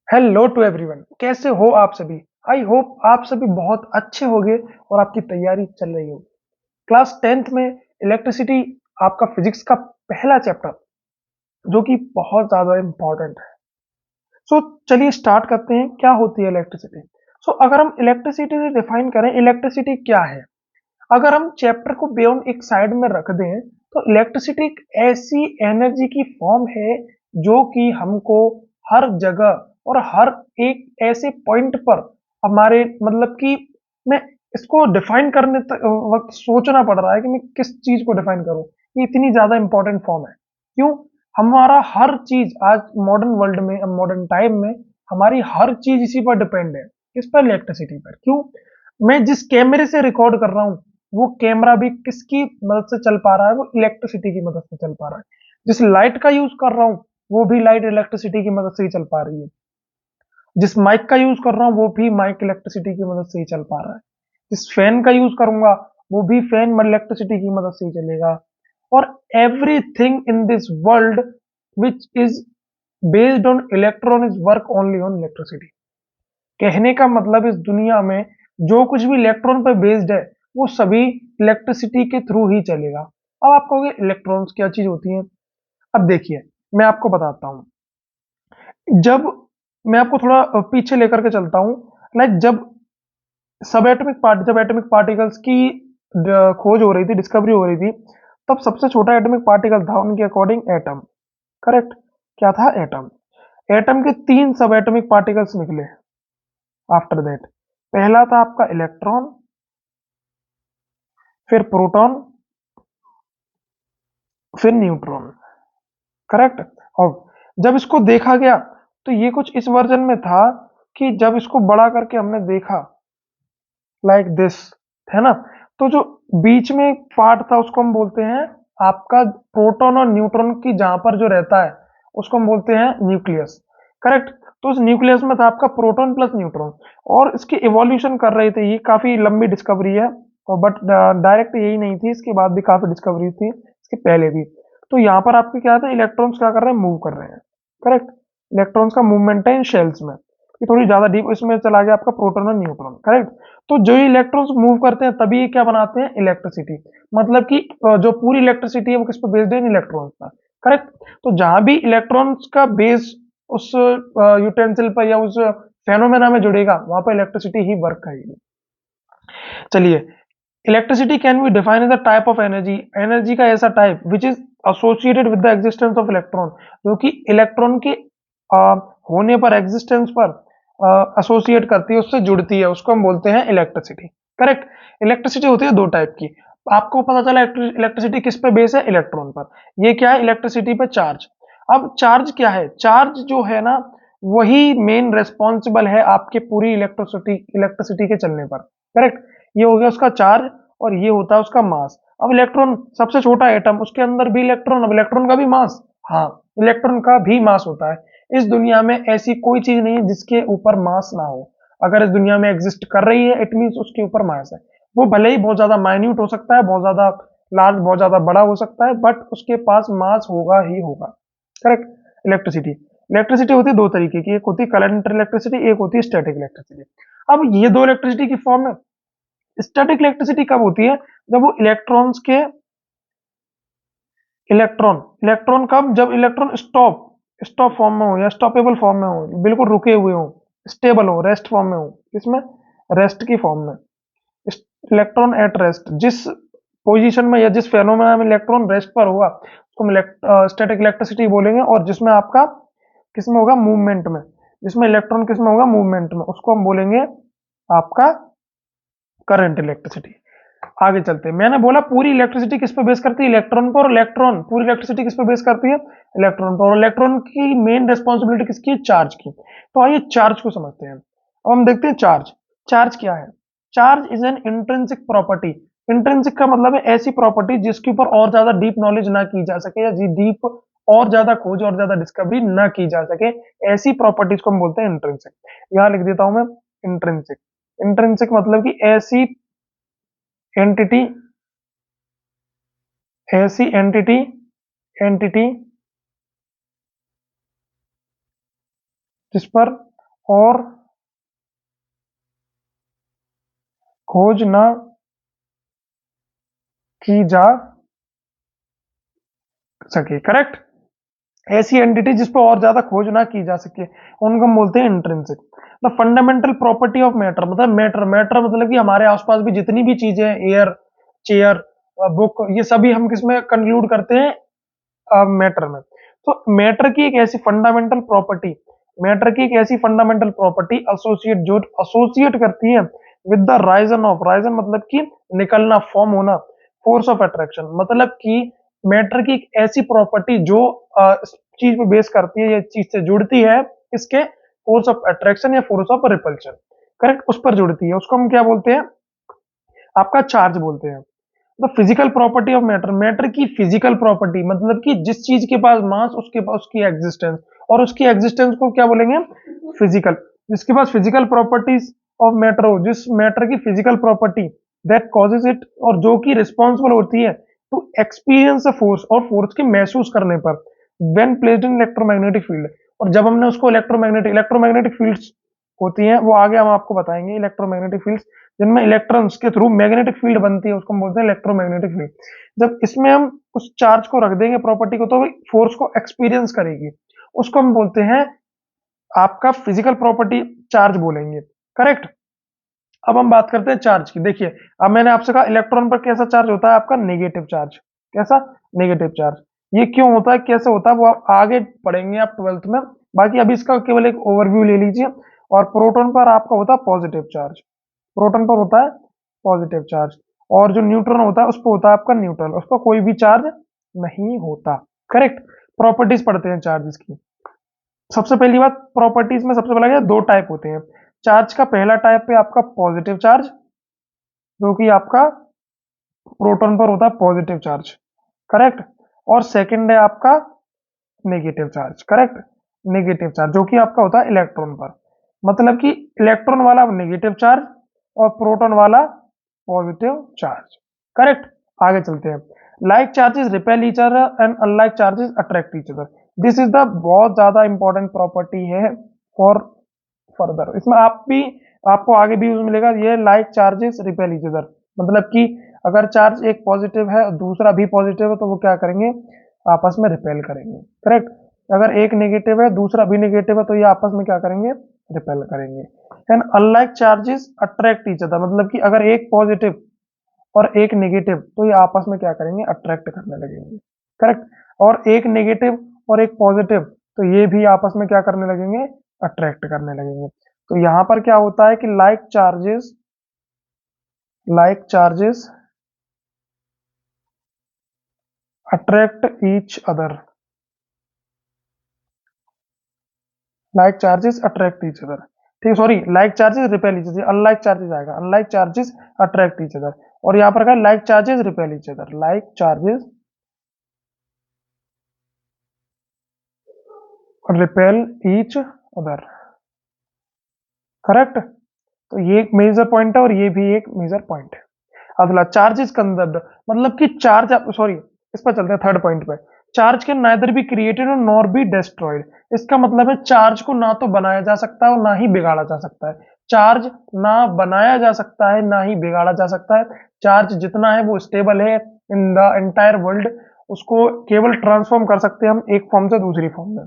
Hello to everyone, कैसे हो आप सभी। आई होप आप सभी बहुत अच्छे होंगे और आपकी तैयारी चल रही होगी। क्लास 10th में इलेक्ट्रिसिटी आपका फिजिक्स का पहला चैप्टर जो कि बहुत ज़्यादा इम्पोर्टेंट है। सो चलिए स्टार्ट करते हैं, क्या होती है इलेक्ट्रिसिटी। सो अगर हम इलेक्ट्रिसिटी से डिफाइन करें इलेक्ट्रिसिटी क्या है, अगर हम चैप्टर को बियॉन्ड एक साइड में रख दें तो इलेक्ट्रिसिटी एक ऐसी एनर्जी की फॉर्म है जो कि हमको हर जगह और हर एक ऐसे पॉइंट पर हमारे मतलब कि मैं इसको डिफाइन करने वक्त सोचना पड़ रहा है कि मैं किस चीज को डिफाइन करूं। ये इतनी ज्यादा इंपॉर्टेंट फॉर्म है। क्यों? हमारा हर चीज आज मॉडर्न वर्ल्ड में, मॉडर्न टाइम में हमारी हर चीज इसी पर डिपेंड है। किस पर? इलेक्ट्रिसिटी पर। क्यों? मैं जिस कैमरे से रिकॉर्ड कर रहा हूँ वो कैमरा भी किसकी मदद से चल पा रहा है? वो इलेक्ट्रिसिटी की मदद से चल पा रहा है। जिस लाइट का यूज कर रहा हूँ वो भी लाइट इलेक्ट्रिसिटी की मदद से ही चल पा रही है। जिस माइक का यूज कर रहा हूँ वो भी माइक इलेक्ट्रिसिटी की मदद से ही चल पा रहा है। जिस फैन का यूज करूंगा वो भी फैन इलेक्ट्रिसिटी की मदद से ही चलेगा। और everything in this world which is based on electron is work only on electricity. कहने का मतलब इस दुनिया में जो कुछ भी इलेक्ट्रॉन पर बेस्ड है वो सभी इलेक्ट्रिसिटी के थ्रू ही चलेगा। अब आप कहोगे इलेक्ट्रॉन्स क्या चीज होती है। अब देखिए, मैं आपको बताता हूँ। जब मैं आपको थोड़ा पीछे लेकर के चलता हूँ, लाइक जब एटॉमिक पार्टिकल्स की खोज हो रही थी, डिस्कवरी हो रही थी, तब सबसे छोटा एटॉमिक पार्टिकल था उनके अकॉर्डिंग एटम। करेक्ट? क्या था? एटम। एटम के 3 सब एटॉमिक पार्टिकल्स निकले आफ्टर दैट। पहला था आपका इलेक्ट्रॉन, फिर प्रोटॉन, फिर न्यूट्रॉन। करेक्ट? और जब इसको देखा गया तो ये कुछ इस वर्जन में था कि जब इसको बड़ा करके हमने देखा लाइक दिस, है ना, तो जो बीच में एक पार्ट था उसको हम बोलते हैं आपका प्रोटॉन और न्यूट्रॉन की जहां पर जो रहता है उसको हम बोलते हैं न्यूक्लियस। करेक्ट? तो उस न्यूक्लियस में था आपका प्रोटॉन प्लस न्यूट्रॉन। और इसकी इवोल्यूशन कर रहे थे, ये काफी लंबी डिस्कवरी है। और बट डायरेक्ट यही नहीं थी, इसके बाद भी काफी डिस्कवरी थी, इसके पहले भी। तो यहाँ पर आपके क्या था, इलेक्ट्रॉन्स क्या कर रहे हैं? मूव कर रहे हैं। करेक्ट? इलेक्ट्रॉन्स का मूवमेंट है इन शेल्स में। ये थोड़ी ज्यादा डीप इसमें चला गया आपका प्रोटॉन और न्यूट्रॉन। करेक्ट? तो जो इलेक्ट्रॉन्स मूव करते हैं तभी ये क्या बनाते हैं? इलेक्ट्रिसिटी। मतलब कि जो पूरी इलेक्ट्रिसिटी है वो किस पर बेस्ड है? इलेक्ट्रॉन्स पर। करेक्ट? तो जहां भी इलेक्ट्रॉन्स का बेस उस यूटेंसिल पर या उस फेनोमेना में जुड़ेगा वहां पर इलेक्ट्रिसिटी ही वर्क करेगी। चलिए, electricity can be define as a type of energy. Energy का ऐसा type which is associated with the existence of electron, जो कि इलेक्ट्रॉन के होने पर, एग्जिस्टेंस पर एसोसिएट करती है, उससे जुड़ती है, उसको हम बोलते हैं इलेक्ट्रिसिटी। करेक्ट? इलेक्ट्रिसिटी होती है 2 टाइप की। आपको पता चला इलेक्ट्रिसिटी किस पे बेस है? इलेक्ट्रॉन पर। ये क्या है? इलेक्ट्रिसिटी पे चार्ज। अब चार्ज क्या है? चार्ज जो है ना, वही मेन रेस्पॉन्सिबल है आपके पूरी इलेक्ट्रिसिटी इलेक्ट्रिसिटी के चलने पर। करेक्ट? ये हो गया उसका चार्ज और ये होता है उसका मास। अब इलेक्ट्रॉन सबसे छोटा एटम, उसके अंदर भी इलेक्ट्रॉन, अब इलेक्ट्रॉन का भी मास। हाँ, इलेक्ट्रॉन का भी मास होता है। इस दुनिया में ऐसी कोई चीज नहीं है जिसके ऊपर मास ना हो। अगर इस दुनिया में एग्जिस्ट कर रही है इट मीन उसके ऊपर मास है। वो भले ही बहुत ज्यादा माइन्यूट हो सकता है, बहुत ज्यादा लार्ज, बहुत ज्यादा बड़ा हो सकता है, बट उसके पास मास होगा ही होगा। करेक्ट? इलेक्ट्रिसिटी इलेक्ट्रिसिटी होती है 2 तरीके की, एक होती है करंट इलेक्ट्रिसिटी, एक होती है स्टैटिक इलेक्ट्रिसिटी। अब ये 2 इलेक्ट्रिसिटी की फॉर्म है। स्टैटिक इलेक्ट्रिसिटी कब होती है? जब वो इलेक्ट्रॉन्स के इलेक्ट्रॉन इलेक्ट्रॉन कब? जब इलेक्ट्रॉन स्टॉप स्टॉप फॉर्म में हो या स्टॉपेबल फॉर्म में हो, बिल्कुल रुके हुए हो, स्टेबल हो, रेस्ट फॉर्म में हो। इसमें रेस्ट की फॉर्म में, इलेक्ट्रॉन एट रेस्ट, जिस पोजीशन में या जिस फेनोमेना में इलेक्ट्रॉन रेस्ट पर होगा उसको हम स्टैटिक इलेक्ट्रिसिटी बोलेंगे। और जिसमें आपका किसमें होगा? मूवमेंट में। जिसमें इलेक्ट्रॉन किसमें होगा? मूवमेंट में, उसको हम बोलेंगे आपका करंट इलेक्ट्रिसिटी। आगे चलते हैं। मैंने बोला पूरी इलेक्ट्रिसिटी किस पे बेस करती है? इलेक्ट्रॉन पर। और इलेक्ट्रॉन पूरी इलेक्ट्रिसिटी किस पे बेस करती है? इलेक्ट्रॉन पर। और इलेक्ट्रॉन की मेन रेस्पॉन्सिबिलिटी किसकी है? चार्ज की। तो आइए चार्ज को समझते हैं। अब हम देखते हैं चार्ज। चार्ज क्या है? Charge is an intrinsic property. Intrinsic का मतलब है ऐसी प्रॉपर्टी जिसके ऊपर और ज्यादा डीप नॉलेज ना की जा सके, या डीप और ज्यादा खोज और ज्यादा डिस्कवरी ना की जा सके, ऐसी प्रॉपर्टीज को हम बोलते हैं इंट्रिंसिक। यहां लिख देता हूं मैं, इंट्रिंसिक। इंट्रिंसिक मतलब कि एंटिटी ऐसी एंटिटी एंटिटी जिस पर और खोज ना की जा सके। करेक्ट। ऐसी एंटिटी जिस पर और ज्यादा खोज ना की जा सके उनको हम बोलते हैं intrinsic. The fundamental property of matter मतलब मैटर मतलब कि हमारे आसपास भी जितनी भी चीजें हैं, एयर, चेयर, बुक, ये सभी हम किसमें कंक्लूड करते हैं? मैटर में। तो मैटर की एक ऐसी फंडामेंटल प्रॉपर्टी, मैटर की एक ऐसी फंडामेंटल प्रॉपर्टी एसोसिएट, जो एसोसिएट करती है with the Ryzen of, Ryzen मतलब कि निकलना, फॉर्म होना, फोर्स ऑफ अट्रैक्शन मतलब कि मैटर की एक ऐसी प्रॉपर्टी जो इस चीज पे बेस करती है, या चीज से जुड़ती है, इसके फोर्स ऑफ अट्रैक्शन या फोर्स ऑफ रिपल्शन। करेक्ट, उस पर जुड़ती है, उसको हम क्या बोलते हैं? आपका चार्ज बोलते हैं। The physical property of matter, matter की फिजिकल प्रॉपर्टी मतलब कि जिस चीज के पास मास उसके पास उसकी एग्जिस्टेंस, और उसकी एग्जिस्टेंस को क्या बोलेंगे? फिजिकल। जिसके पास फिजिकल प्रॉपर्टीज ऑफ मैटर हो, जिस मैटर की physical property that causes it, और जो कि रिस्पॉन्सिबल होती है टू एक्सपीरियंस अ फोर्स, और फोर्स के महसूस करने पर, when placed in electromagnetic field, और जब हमने उसको इलेक्ट्रोमैग्नेटिक फील्ड्स होती हैं, वो आगे हम आपको बताएंगे। इलेक्ट्रोमैग्नेटिक फील्ड्स जिनमें इलेक्ट्रॉन्स के थ्रू मैग्नेटिक फील्ड बनती है, उसको हम बोलते हैं इलेक्ट्रोमैग्नेटिक फील्ड। जब इसमें हम उस चार्ज को रख देंगे, प्रॉपर्टी को, तो फोर्स को एक्सपीरियंस करेगी, उसको हम बोलते हैं आपका फिजिकल प्रॉपर्टी चार्ज बोलेंगे। करेक्ट। अब हम बात करते हैं चार्ज की। देखिए, अब मैंने आपसे कहा इलेक्ट्रॉन पर कैसा चार्ज होता है? आपका नेगेटिव चार्ज। कैसा? Negative charge. ये क्यों होता है, कैसे होता है, वो आप आगे पढ़ेंगे आप 12th में। बाकी अभी इसका केवल एक ओवरव्यू ले लीजिए। और प्रोटॉन पर आपका होता है पॉजिटिव चार्ज, प्रोटॉन पर होता है पॉजिटिव चार्ज, और जो न्यूट्रॉन होता है उस पर होता है आपका न्यूट्रल, उस पर कोई भी चार्ज नहीं होता। करेक्ट। प्रॉपर्टीज पढ़ते हैं चार्जेस की। सबसे पहली बात, प्रॉपर्टीज में सबसे पहला क्या, दो टाइप होते हैं चार्ज का। पहला टाइप है आपका पॉजिटिव चार्ज, जो कि आपका प्रोटॉन पर होता है पॉजिटिव चार्ज। करेक्ट। और सेकंड है आपका negative charge. Correct. Negative charge जो कि आपका होता है इलेक्ट्रॉन पर, मतलब कि इलेक्ट्रॉन वाला नेगेटिव चार्ज और प्रोटॉन वाला पॉजिटिव चार्ज। करेक्ट। आगे चलते हैं। Like charges repel each other and unlike charges attract each other. This is the बहुत ज्यादा इंपॉर्टेंट प्रॉपर्टी है फॉर फर्दर। इसमें आप भी, आपको आगे भी यूज मिलेगा ये like charges repel each other, मतलब कि अगर चार्ज एक पॉजिटिव है और दूसरा भी पॉजिटिव है तो वो क्या करेंगे? आपस में रिपेल करेंगे। करेक्ट। अगर एक नेगेटिव है दूसरा भी नेगेटिव है तो ये आपस में क्या करेंगे? रिपेल करेंगे। And unlike charges attract each other, मतलब कि अगर एक पॉजिटिव और एक नेगेटिव तो ये आपस में क्या करेंगे? अट्रैक्ट करने लगेंगे। करेक्ट। और एक नेगेटिव और एक पॉजिटिव तो ये भी आपस में क्या करने लगेंगे? अट्रैक्ट करने लगेंगे। तो यहां पर क्या होता है कि like charges attract each other, like charges attract each other. ठीक है, sorry, like charges repel each other, unlike charges आएगा, unlike charges attract each other. और यहां पर क्या, like charges repel each other, like charges repel each other. Correct. तो ये एक मेजर पॉइंट है और ये भी एक मेजर पॉइंट है। अगला, चार्ज इज कंजर्व्ड, मतलब कि चार्ज, सॉरी, इस पर चलते हैं थर्ड पॉइंट पे। Charge can neither be created और नॉर बी डिस्ट्रॉयड। इसका मतलब है चार्ज को ना तो बनाया जा सकता है और ना ही बिगाड़ा जा सकता है। चार्ज ना बनाया जा सकता है ना ही बिगाड़ा जा सकता है। चार्ज जितना है वो स्टेबल है इन द एंटायर वर्ल्ड। उसको केवल ट्रांसफॉर्म कर सकते हैं हम एक फॉर्म से दूसरी फॉर्म में,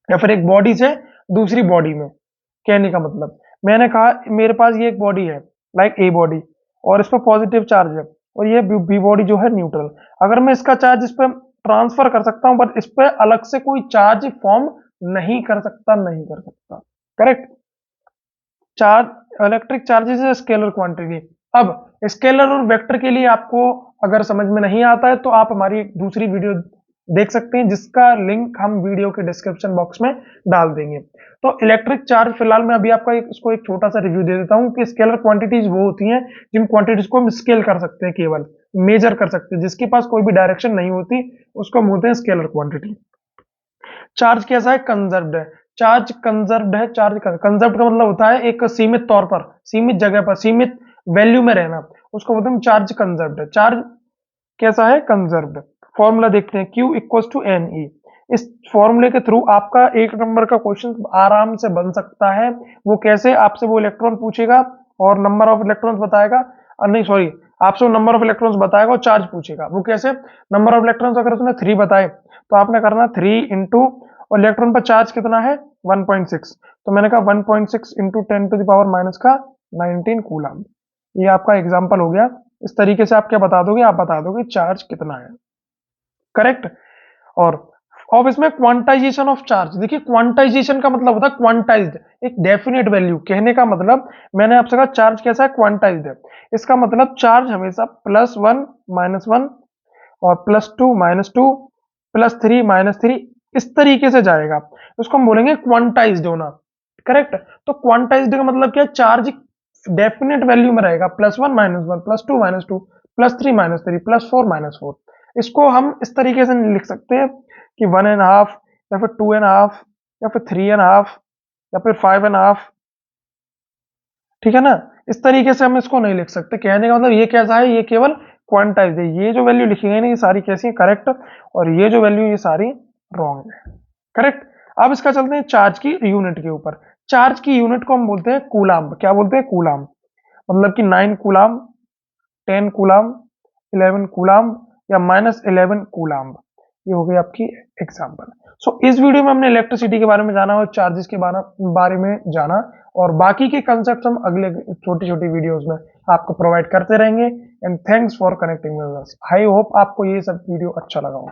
या फिर एक बॉडी से दूसरी बॉडी में। कहने का मतलब, मैंने कहा मेरे पास ये एक बॉडी है, लाइक ए बॉडी, और इस पर पॉजिटिव चार्ज है, और ये बी बॉडी जो है न्यूट्रल। अगर मैं इसका चार्ज इस पर ट्रांसफर कर सकता हूं, बट इस पर अलग से कोई चार्ज फॉर्म नहीं कर सकता, नहीं कर सकता। करेक्ट। चार्ज, इलेक्ट्रिक चार्जेस है स्केलर क्वांटिटी। अब स्केलर और वेक्टर के लिए आपको अगर समझ में नहीं आता है तो आप हमारी दूसरी वीडियो देख सकते हैं, जिसका लिंक हम वीडियो के डिस्क्रिप्शन बॉक्स में डाल देंगे। तो इलेक्ट्रिक चार्ज, फिलहाल मैं अभी आपका इसको एक छोटा सा रिव्यू दे देता हूं कि स्केलर क्वांटिटीज वो होती हैं जिन क्वांटिटीज को हम स्केल कर सकते हैं, केवल मेजर कर सकते हैं, जिसके पास कोई भी डायरेक्शन नहीं होती, उसको हम बोलते हैं स्केलर क्वांटिटी। चार्ज कैसा है? कंजर्व्ड है। चार्ज कंजर्व्ड है। चार्ज कंजर्व्ड का मतलब होता है एक सीमित तौर पर, सीमित जगह पर, सीमित वैल्यू में रहना, उसको बोलते हैं चार्ज कंजर्व्ड है। चार्ज कैसा है? कंजर्व्ड। फॉर्मूला देखते हैं, Q equal to n e. इस फॉर्मूले के थ्रू आपका 1 नंबर का क्वेश्चन आराम से बन सकता है। वो कैसे, आपसे वो इलेक्ट्रॉन पूछेगा और नंबर ऑफ इलेक्ट्रॉन्स बताएगा, नहीं सॉरी, आपसे वो नंबर ऑफ इलेक्ट्रॉन्स बताएगा और चार्ज पूछेगा। वो कैसे, नंबर ऑफ इलेक्ट्रॉन्स अगर उसने 3 बताए तो आपने करना 3 इंटू, और इलेक्ट्रॉन पर चार्ज कितना है 1.6, तो मैंने कहा 1.6 into 10 to the power minus का 19 कूलम। ये आपका एग्जाम्पल हो गया। इस तरीके से आप क्या बता दोगे, आप बता दोगे चार्ज कितना है। करेक्ट। और अब इसमें क्वांटाइजेशन ऑफ चार्ज, देखिए क्वांटाइजेशन का मतलब होता है क्वांटाइज्ड, एक डेफिनेट वैल्यू। कहने का मतलब मैंने आपसे कहा चार्ज कैसा है, क्वांटाइज्ड है। इसका मतलब चार्ज हमेशा +1 -1 और +2 -2 +3 -3 इस तरीके से जाएगा। उसको हम बोलेंगे क्वांटाइज्ड होना। करेक्ट। तो क्वांटाइज्ड का मतलब क्या है, चार्ज डेफिनेट वैल्यू में रहेगा, +1 -1 +2 -2 +3 -3 +4 -4। इसको हम इस तरीके से नहीं लिख सकते कि 1.5 या फिर 2.5 या फिर 3.5 या फिर 5.5, ठीक है ना। इस तरीके से हम इसको नहीं लिख सकते। कहने का मतलब ये कैसा है, ये केवल क्वांटाइज है। ये जो वैल्यू लिखी गई ना, ये सारी कैसी है, करेक्ट, और ये जो वैल्यू ये सारी रॉन्ग है। करेक्ट। अब इसका चलते हैं चार्ज की यूनिट के ऊपर। चार्ज की यूनिट को हम बोलते हैं कूलाम। क्या बोलते हैं, कूलाम। मतलब कि 9 कूलाम, 10 कूलाम, 11 कूलाम या -11 कूलाम। ये हो गई आपकी एग्जाम्पल। सो इस वीडियो में हमने इलेक्ट्रिसिटी के बारे में जाना और चार्जेस के बारे में जाना, और बाकी के कंसेप्ट हम अगले छोटी छोटी वीडियोस में आपको प्रोवाइड करते रहेंगे। And thanks for connecting with us. I hope आपको ये सब वीडियो अच्छा लगा हो।